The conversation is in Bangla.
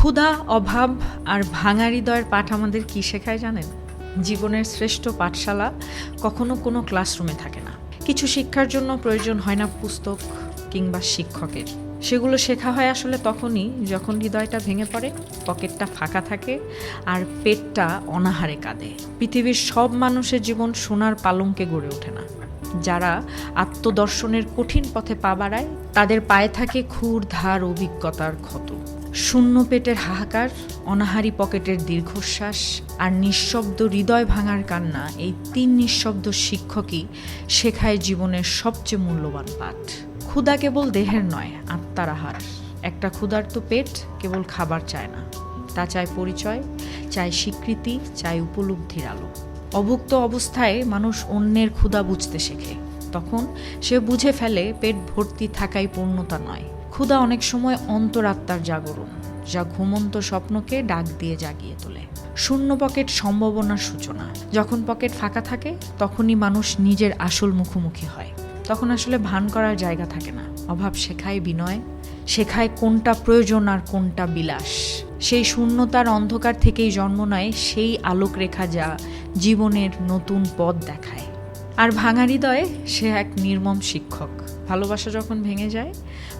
ক্ষুধা, অভাব আর ভাঙা হৃদয়ের পাঠ আমাদের কি শেখায় জানেন? জীবনের শ্রেষ্ঠ পাঠশালা কখনো কোনো ক্লাসরুমে থাকে না। কিছু শিক্ষার জন্য প্রয়োজন হয় না পুস্তক কিংবা শিক্ষকের। সেগুলো শেখা হয় আসলে তখনই যখন হৃদয়টা ভেঙে পড়ে, পকেটটা ফাঁকা থাকে আর পেটটা অনাহারে কাঁদে। পৃথিবীর সব মানুষের জীবন সোনার পালঙ্কে গড়ে ওঠে না। যারা আত্মদর্শনের কঠিন পথে পা বাড়ায় তাদের পায়ে থাকে ক্ষুর ধার অভিজ্ঞতার ক্ষত। শূন্য পেটের হাহাকার, অনাহারি পকেটের দীর্ঘশ্বাস আর নিঃশব্দ হৃদয় ভাঙার কান্না, এই তিন নিঃশব্দ শিক্ষকই শেখায় জীবনের সবচেয়ে মূল্যবান পাঠ। ক্ষুধা কেবল দেহের নয়, আত্মার আহার। একটা ক্ষুধার্ত পেট কেবল খাবার চায় না, তা চায় পরিচয়, চায় স্বীকৃতি, চায় উপলব্ধির আলো। অভুক্ত অবস্থায় মানুষ অন্যের ক্ষুধা বুঝতে শেখে। তখন সে বুঝে ফেলে পেট ভর্তি থাকাই পূর্ণতা নয়। ক্ষুধা অনেক সময় অন্তরাত্মার জাগরণ, যা ঘুমন্ত স্বপ্নকে ডাক দিয়ে জাগিয়ে তোলে। শূন্য পকেট সম্ভাবনার সূচনা। যখন পকেট ফাঁকা থাকে তখনই মানুষ নিজের আসল মুখোমুখি হয়। তখন আসলে ভান করার জায়গা থাকে না। অভাব শেখায় বিনয়, শেখায় কোনটা প্রয়োজন আর কোনটা বিলাস। সেই শূন্যতার অন্ধকার থেকেই জন্ম নেয় সেই আলোকরেখা যা জীবনের নতুন পথ দেখায়। আর ভাঙা হৃদয়ে সে এক নির্মম শিক্ষক। ভালোবাসা যখন ভেঙে যায়,